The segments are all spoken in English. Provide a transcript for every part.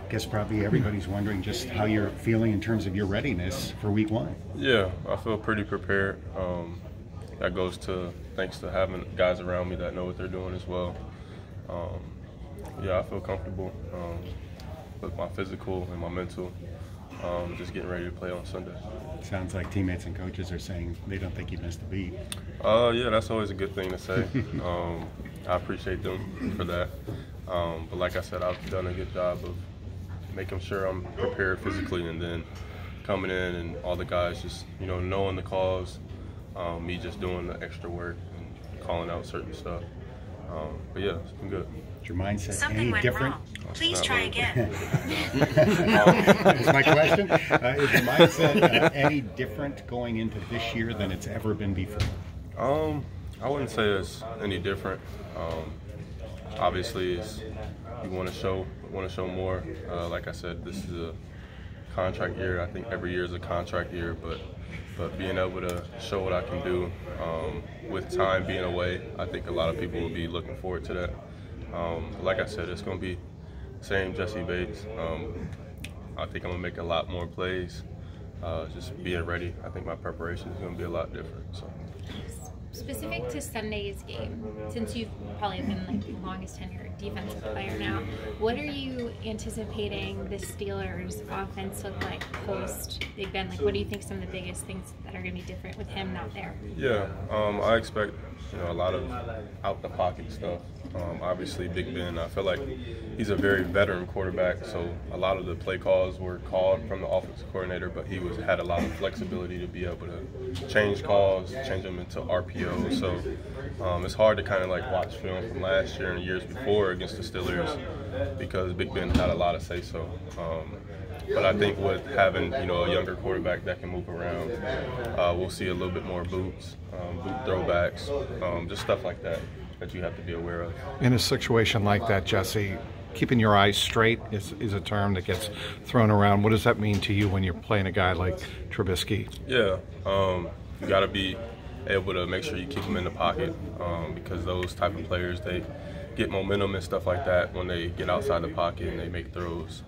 I guess probably everybody's wondering just how you're feeling in terms of your readiness for week 1. Yeah, I feel pretty prepared. That goes to thanks to having guys around me that know what they're doing as well. Yeah, I feel comfortable with my physical and my mental. Just getting ready to play on Sunday. Sounds like teammates and coaches are saying they don't think you missed a beat. Yeah, that's always a good thing to say. I appreciate them for that. But like I said, I've done a good job of making sure I'm prepared physically, and then coming in and all the guys just, knowing the calls, me just doing the extra work and calling out certain stuff. But yeah, it's been good. Is your mindset Something any different? Wrong. Please try again. That's my question. Is your mindset any different going into this year than it's ever been before? I wouldn't say it's any different. Obviously, you want to show more. Like I said, this is a contract year. I think every year is a contract year, but being able to show what I can do with time being away, I think a lot of people will be looking forward to that. Like I said, it's going to be same Jessie Bates. I think I'm going to make a lot more plays. Just being ready, I think my preparation is going to be a lot different. So. Specific to Sunday's game, since you've probably been like the longest tenured defensive player now, what are you anticipating the Steelers' offense look like post Big Ben? Like, what do you think some of the biggest things that are going to be different with him not there? Yeah, I expect a lot of out the pocket stuff. Obviously, Big Ben, I feel like he's a very veteran quarterback, so a lot of the play calls were called from the offensive coordinator, but he had a lot of flexibility to be able to change calls, change them into RPO. So it's hard to kind of like watch film from last year and years before against the Steelers because Big Ben had a lot of say so. But I think with having a younger quarterback that can move around, we'll see a little bit more boots, boot throwbacks, just stuff like that you have to be aware of. In a situation like that, Jesse, keeping your eyes straight is a term that gets thrown around. What does that mean to you when you're playing a guy like Trubisky? Yeah, you got to be able to make sure you keep them in the pocket because those type of players, they get momentum and stuff like that when they get outside the pocket and they make throws.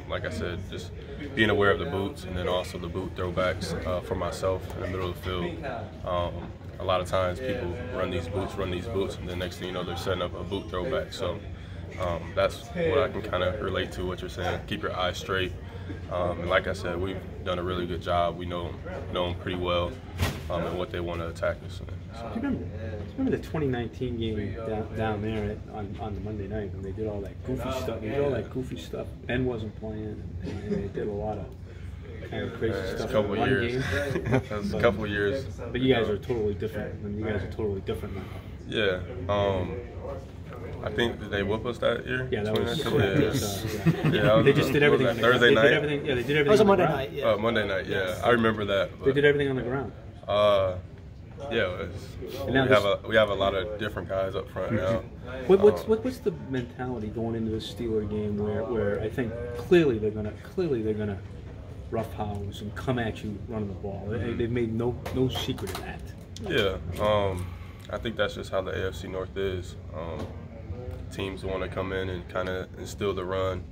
Like I said, just being aware of the boots and then also the boot throwbacks for myself in the middle of the field. A lot of times people run these boots, and then next thing you know, they're setting up a boot throwback. So that's what I can kind of relate to what you're saying. Keep your eyes straight. And like I said, we've done a really good job. We know them pretty well and what they want to attack us in. So. Do you remember the 2019 game down there on the Monday night when they did all that goofy stuff? They did all that goofy stuff. Ben wasn't playing, and they did a lot of kind of crazy stuff. A couple years. That was a couple years. But you guys are totally different. You guys are totally different now. Yeah. I think did they whoop us that year? Yeah, that was. Yeah, they just did everything on the Thursday night. night. They did everything. That was a Monday night. Yeah. Monday night. Yeah, I remember that. They did everything on the ground. Yeah, we have a lot of different guys up front now. What's the mentality going into this Steeler game where I think clearly they're gonna roughhouse and come at you running the ball? They've made no secret of that. Yeah, I think that's just how the AFC North is. Teams want to come in and kind of instill the run,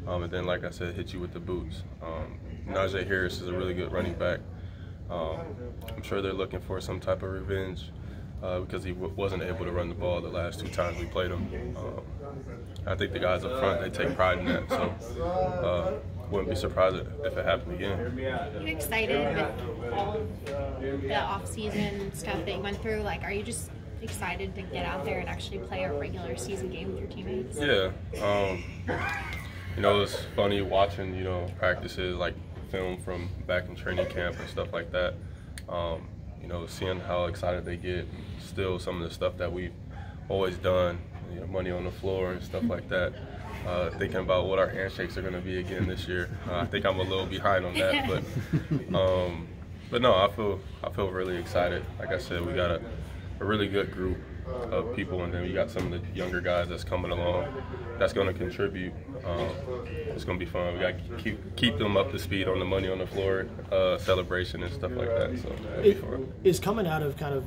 and then, like I said, hit you with the boots. Najee Harris is a really good running back. I'm sure they're looking for some type of revenge because he wasn't able to run the ball the last 2 times we played him. I think the guys up front, they take pride in that, so wouldn't be surprised if it happened again. Are you excited with all of the off-season stuff that you went through? Like, are you just excited to get out there and actually play a regular season game with your teammates? Yeah. It's funny watching, practices, like film from back in training camp and stuff like that. Seeing how excited they get, still some of the stuff that we've always done, money on the floor and stuff like that. Thinking about what our handshakes are going to be again this year. I think I'm a little behind on that, but no, I feel really excited. Like I said, we got a really good group of people, and then we got some of the younger guys that's coming along that's going to contribute. It's going to be fun. We got to keep them up to speed on the money on the floor celebration and stuff like that. So it'll be fun. Is coming out of kind of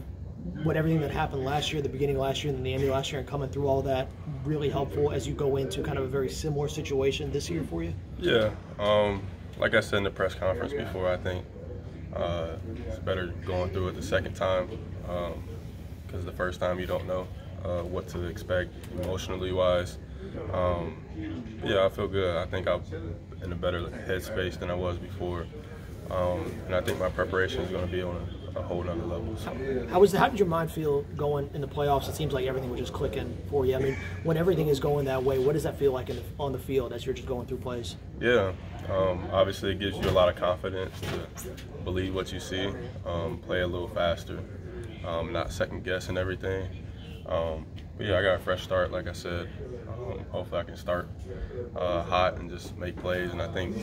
what everything that happened last year, the beginning of last year, and then the end of last year, and coming through all that, really helpful as you go into kind of a very similar situation this year for you? Yeah. Like I said in the press conference before, I think it's better going through it the second time, because the first time you don't know what to expect emotionally wise. Yeah, I feel good. I think I'm in a better headspace than I was before, and I think my preparation is going to be on a whole nother level. So. How did your mind feel going in the playoffs? It seems like everything was just clicking for you. I mean, when everything is going that way, what does that feel like on the field as you're just going through plays? Yeah, obviously it gives you a lot of confidence to believe what you see, play a little faster, not second guessing everything. But yeah, I got a fresh start, like I said. Hopefully I can start hot and just make plays. And I think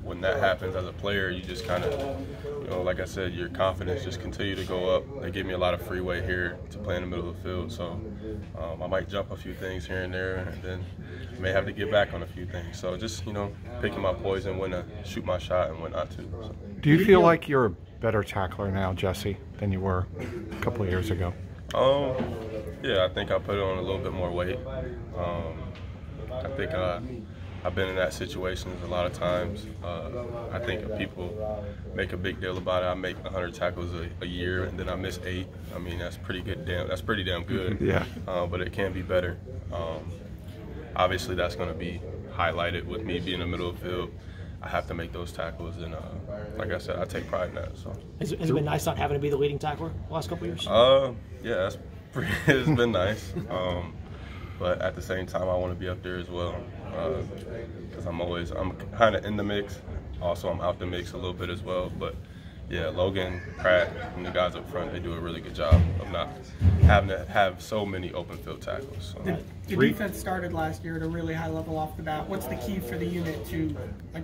when that happens as a player, you just kind of, like I said, your confidence just continue to go up. They give me a lot of freeway here to play in the middle of the field. So I might jump a few things here and there, and then may have to get back on a few things. So just, picking my poison, when to shoot my shot and when not to. So. Do you feel like you're a better tackler now, Jesse, than you were a couple of years ago? Yeah, I think I put on a little bit more weight. I think I've been in that situation a lot of times. I think people make a big deal about it. I make 100 tackles a year, and then I miss 8. I mean, that's pretty good. That's pretty damn good. Yeah. But it can be better. Obviously, that's going to be highlighted with me being in the middle of the field. I have to make those tackles, and like I said, I take pride in that. So, has it been nice not having to be the leading tackler the last couple of years? Yeah, it's been nice. But at the same time, I want to be up there as well, because I'm kind of in the mix. Also, I'm out the mix a little bit as well. But yeah, Logan, Pratt, and the guys up front, they do a really good job of not having to have so many open field tackles. So. The defense started last year at a really high level off the bat. What's the key for the unit to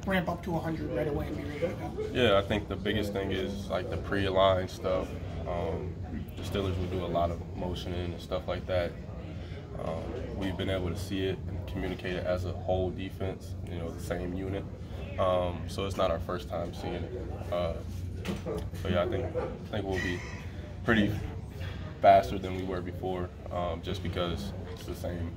ramp up to 100 right away and be ready to go? Yeah, I think the biggest thing is the pre-aligned stuff. The Steelers will do a lot of motioning and stuff like that. We've been able to see it and communicate it as a whole defense, the same unit. So it's not our first time seeing it. But yeah, I think we'll be pretty faster than we were before, just because it's the same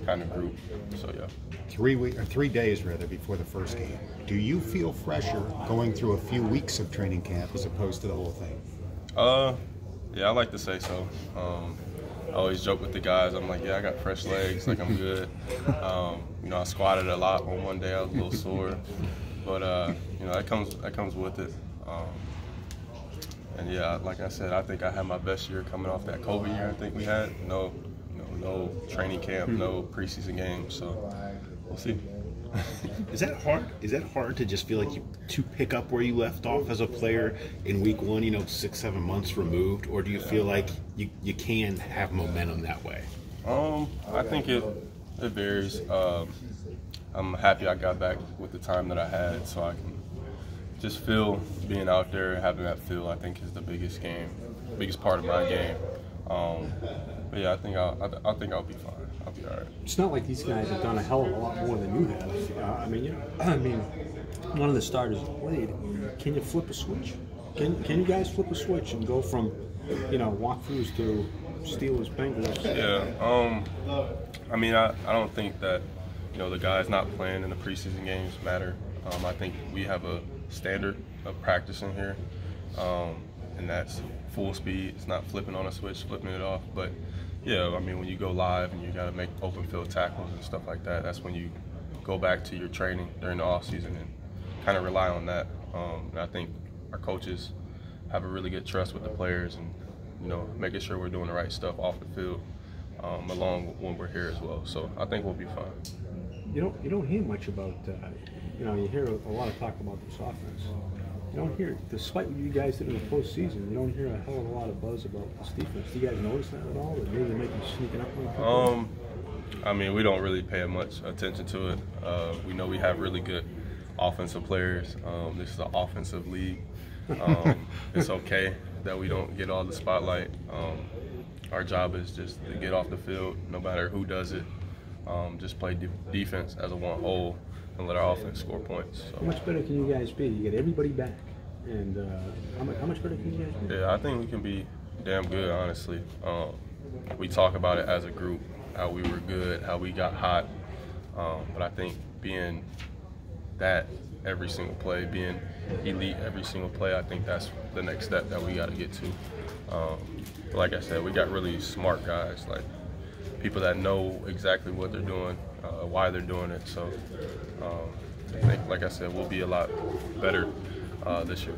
kind of group. So yeah. 3 days before the first game. Do you feel fresher going through a few weeks of training camp as opposed to the whole thing? Yeah, I like to say so. I always joke with the guys. I'm like, yeah, I got fresh legs. I'm good. I squatted a lot on one day. I was a little sore, but that comes with it. And yeah, like I said, I think I had my best year coming off that COVID year. I think we had no training camp, no preseason games. So we'll see. Is that hard? Is that hard to just feel like to pick up where you left off as a player in week 1? 6-7 months removed, or do you feel like you can have momentum that way? I think it varies. I'm happy I got back with the time that I had, so I can just feel being out there, having that feel. I think is the biggest part of my game. But yeah, I think I'll be fine. I'll be all right. It's not like these guys have done a hell of a lot more than you have. I mean, one of the starters played. Can you flip a switch? Can you guys flip a switch and go from, walkthroughs to Steelers, Bengals? Yeah. I mean, I don't think that the guys not playing in the preseason games matter. I think we have a standard of practicing here, and that's full speed. It's not flipping on a switch, flipping it off. But yeah, I mean, when you go live and you got to make open field tackles and stuff like that, that's when you go back to your training during the off season and kind of rely on that. And I think our coaches have a really good trust with the players, and making sure we're doing the right stuff off the field, along when we're here as well. So I think we'll be fine. You don't hear much about. You hear a lot of talk about this offense. You don't hear, despite what you guys did in the postseason, you don't hear a hell of a lot of buzz about this defense. Do you guys notice that at all? That maybe they might be sneaking up on people? I mean, we don't really pay much attention to it. We know we have really good offensive players. This is an offensive league. It's okay that we don't get all the spotlight. Our job is just to get off the field, no matter who does it. Just play defense as a one whole and let our offense score points. So. How much better can you guys be? You get everybody back, and how much better can you guys be? Yeah, I think we can be damn good, honestly. We talk about it as a group, how we were good, how we got hot. But I think being that every single play, being elite every single play, I think that's the next step that we got to get to. But like I said, we got really smart guys, like people that know exactly what they're doing, why they're doing it. So I think, like I said, we'll be a lot better this year.